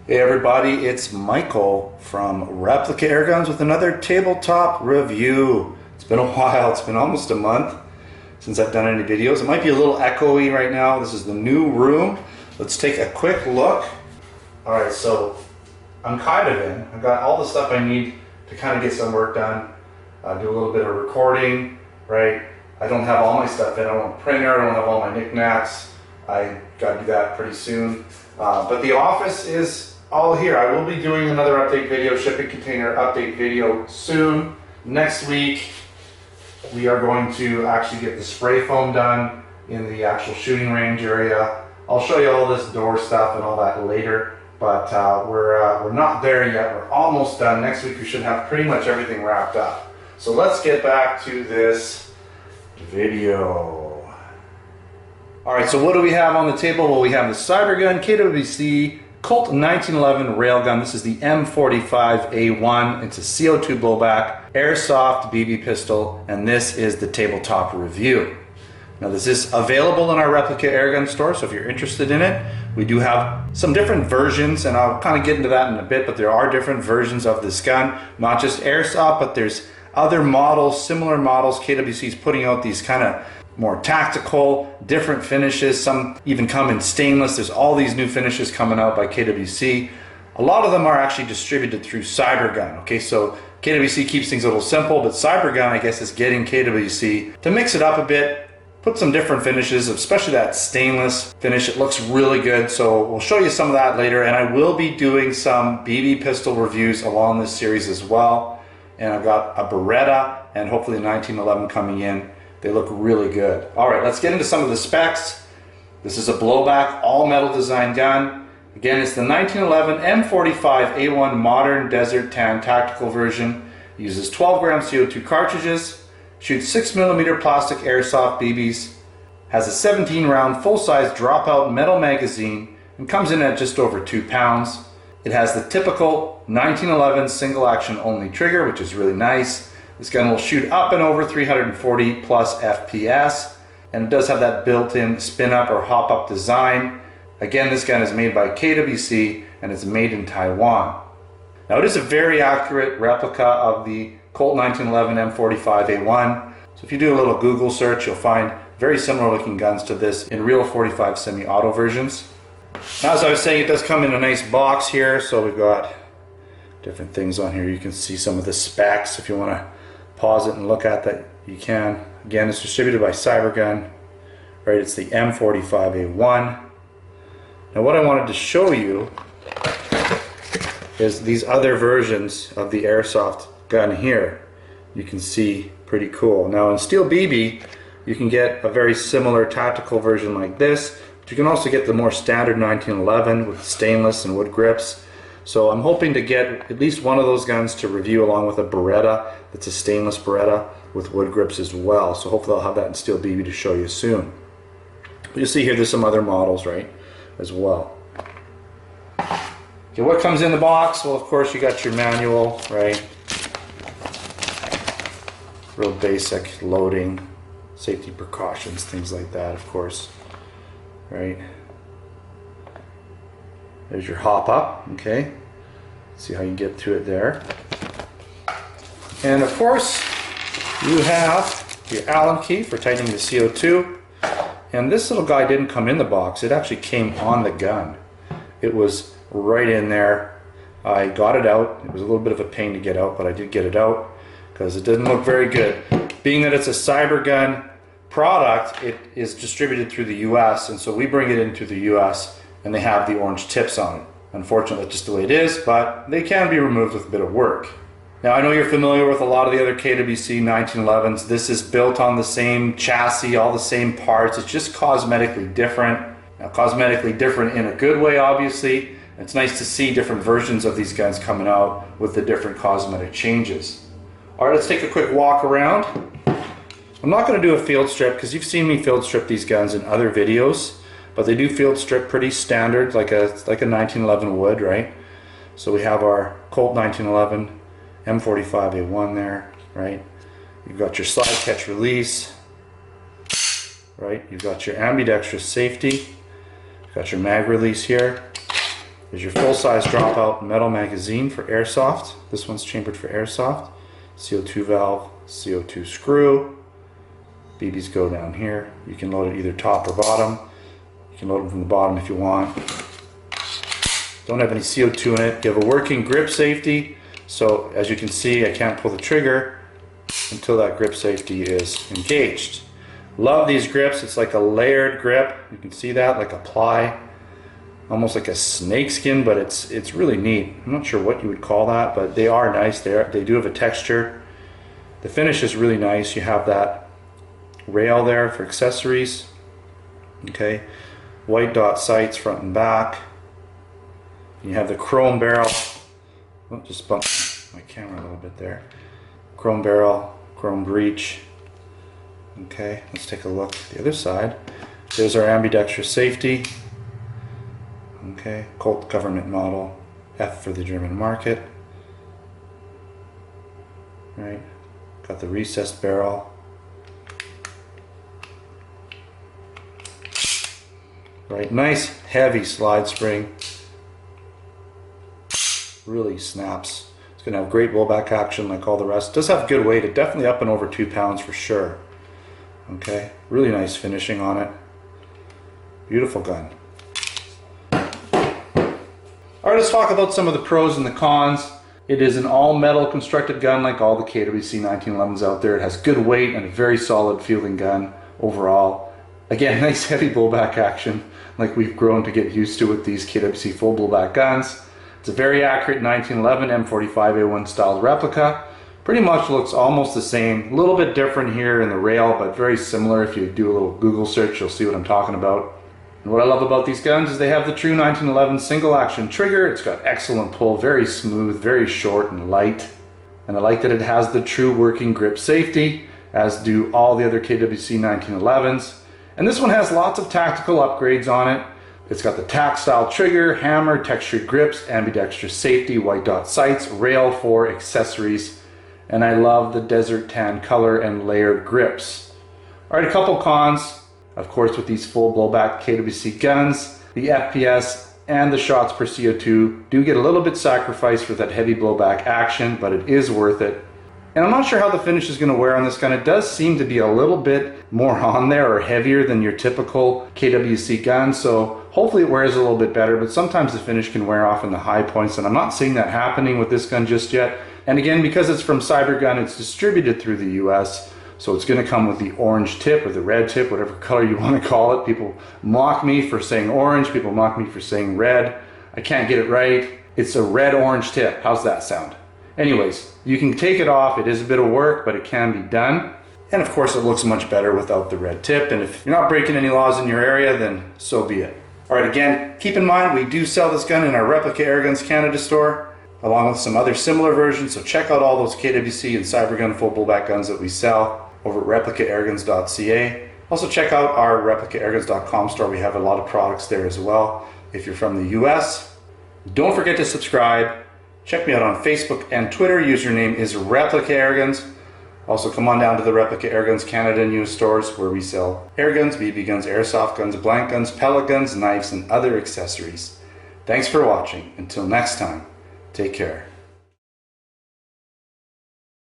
Hey everybody, it's Michael from Replica Airguns with another tabletop review. It's been a while, it's been almost a month since I've done any videos. It might be a little echoey right now. This is the new room. Let's take a quick look. Alright, so I'm kind of in. I've got all the stuff I need to kind of get some work done. Do a little bit of recording, right? I don't have all my stuff in. I don't have a printer, I don't have all my knickknacks. I got to do that pretty soon. But the office is all here. I will be doing another update video, shipping container update video soon. Next week, we are going to actually get the spray foam done in the actual shooting range area. I'll show you all this door stuff and all that later, but we're not there yet. We're almost done. Next week, we should have pretty much everything wrapped up. So let's get back to this video. Alright, so what do we have on the table? Well, we have the Cybergun KWC Colt 1911 railgun. This is the M45A1. It's a CO2 blowback, Airsoft BB pistol, and this is the tabletop review. Now this is available in our Replica Airgun store, so if you're interested in it, we do have some different versions, and I'll kind of get into that in a bit, but there are different versions of this gun, not just Airsoft, but there's other models, similar models. KWC is putting out these kind of more tactical, different finishes. Some even come in stainless. There's all these new finishes coming out by KWC. A lot of them are actually distributed through Cybergun. Okay, so KWC keeps things a little simple, but Cybergun, I guess, is getting KWC to mix it up a bit, put some different finishes, especially that stainless finish. It looks really good, so we'll show you some of that later, and I will be doing some BB pistol reviews along this series as well. And I've got a Beretta and hopefully a 1911 coming in. They look really good. All right, let's get into some of the specs. This is a blowback, all metal design gun. Again, it's the 1911 M45A1 Modern Desert Tan Tactical version. It uses 12 gram CO2 cartridges, shoots 6mm plastic airsoft BBs, has a 17 round full-size dropout metal magazine, and comes in at just over 2 pounds. It has the typical 1911 single action only trigger, which is really nice. This gun will shoot up and over 340 plus FPS, and it does have that built-in spin-up or hop-up design. Again, this gun is made by KWC and it's made in Taiwan. Now, it is a very accurate replica of the Colt 1911 M45A1. So if you do a little Google search, you'll find very similar looking guns to this in real 45 semi-auto versions. Now, as I was saying, it does come in a nice box here, so we've got different things on here. You can see some of the specs. If you want to pause it and look at that, you can. Again, it's distributed by Cybergun, right? It's the M45A1. Now, what I wanted to show you is these other versions of the Airsoft gun here. You can see pretty cool. Now, in Steel BB, you can get a very similar tactical version like this, but you can also get the more standard 1911 with stainless and wood grips. So I'm hoping to get at least one of those guns to review along with a Beretta. That's a stainless Beretta with wood grips as well. So hopefully I'll have that in Steel BB to show you soon. But you'll see here there's some other models, right, as well. Okay, what comes in the box? Well, of course, you got your manual, right? Real basic loading, safety precautions, things like that, of course, right? There's your hop up, okay? See how you get to it there. And of course, you have your Allen key for tightening the CO2. And this little guy didn't come in the box, it actually came on the gun. It was right in there. I got it out. It was a little bit of a pain to get out, but I did get it out because it didn't look very good. Being that it's a Cybergun product, it is distributed through the US, and so we bring it into the US and they have the orange tips on it. Unfortunately, that's just the way it is, but they can be removed with a bit of work. Now, I know you're familiar with a lot of the other KWC 1911s. This is built on the same chassis, all the same parts. It's just cosmetically different. Now, cosmetically different in a good way, obviously. It's nice to see different versions of these guns coming out with the different cosmetic changes. All right, let's take a quick walk around. I'm not going to do a field strip because you've seen me field strip these guns in other videos. But they do field strip pretty standard, like a 1911 would, right? So we have our Colt 1911 M45A1 there, right? You've got your slide catch release, right? You've got your ambidextrous safety. You've got your mag release here. There's your full-size dropout metal magazine for Airsoft. This one's chambered for Airsoft. CO2 valve, CO2 screw. BBs go down here. You can load it either top or bottom. You can load them from the bottom if you want. Don't have any CO2 in it. You have a working grip safety. So as you can see, I can't pull the trigger until that grip safety is engaged. Love these grips. It's like a layered grip. You can see that, like a ply. Almost like a snake skin, but it's really neat. I'm not sure what you would call that, but they are nice. They do have a texture. The finish is really nice. You have that rail there for accessories. Okay, white dot sights front and back. You have the chrome barrel. Oh, just bumped my camera a little bit there. Chrome barrel, chrome breech. Okay, let's take a look at the other side. There's our ambidextrous safety. Okay, Colt government model, F for the German market. Right, got the recessed barrel. Right, nice heavy slide spring. Really snaps. It's going to have great blowback action like all the rest. Does have good weight. It definitely up and over 2 pounds for sure. Okay, really nice finishing on it. Beautiful gun. Alright, let's talk about some of the pros and the cons. It is an all metal constructed gun like all the KWC 1911s out there. It has good weight and a very solid fielding gun overall. Again, nice heavy blowback action like we've grown to get used to with these KWC full blowback guns. It's a very accurate 1911 M45A1 styled replica. Pretty much looks almost the same. A little bit different here in the rail, but very similar. If you do a little Google search, you'll see what I'm talking about. And what I love about these guns is they have the true 1911 single action trigger. It's got excellent pull, very smooth, very short and light. And I like that it has the true working grip safety, as do all the other KWC 1911s. And this one has lots of tactical upgrades on it. It's got the tack style trigger, hammer, textured grips, ambidextrous safety, white dot sights, rail for accessories. And I love the desert tan color and layered grips. Alright, a couple cons. Of course, with these full blowback KWC guns, the FPS and the shots per CO2 do get a little bit sacrificed for that heavy blowback action, but it is worth it. And I'm not sure how the finish is going to wear on this gun. It does seem to be a little bit more on there or heavier than your typical KWC gun, so hopefully it wears a little bit better, but sometimes the finish can wear off in the high points, and I'm not seeing that happening with this gun just yet. And again, because it's from Cybergun, it's distributed through the US, so it's going to come with the orange tip or the red tip, whatever color you want to call it. People mock me for saying orange, people mock me for saying red. I can't get it right. It's a red-orange tip. How's that sound? Anyways, you can take it off. It is a bit of work, but it can be done. And of course, it looks much better without the red tip. And if you're not breaking any laws in your area, then so be it. All right, again, keep in mind, we do sell this gun in our Replica Airguns Canada store, along with some other similar versions. So check out all those KWC and Cybergun full blowback guns that we sell over at replicaairguns.ca. Also check out our replicaairguns.com store. We have a lot of products there as well. If you're from the US, don't forget to subscribe. Check me out on Facebook and Twitter. Username is Replica Airguns. Also come on down to the Replica Airguns Canada and US stores where we sell air guns, BB guns, airsoft guns, blank guns, pellet guns, knives, and other accessories. Thanks for watching. Until next time, take care.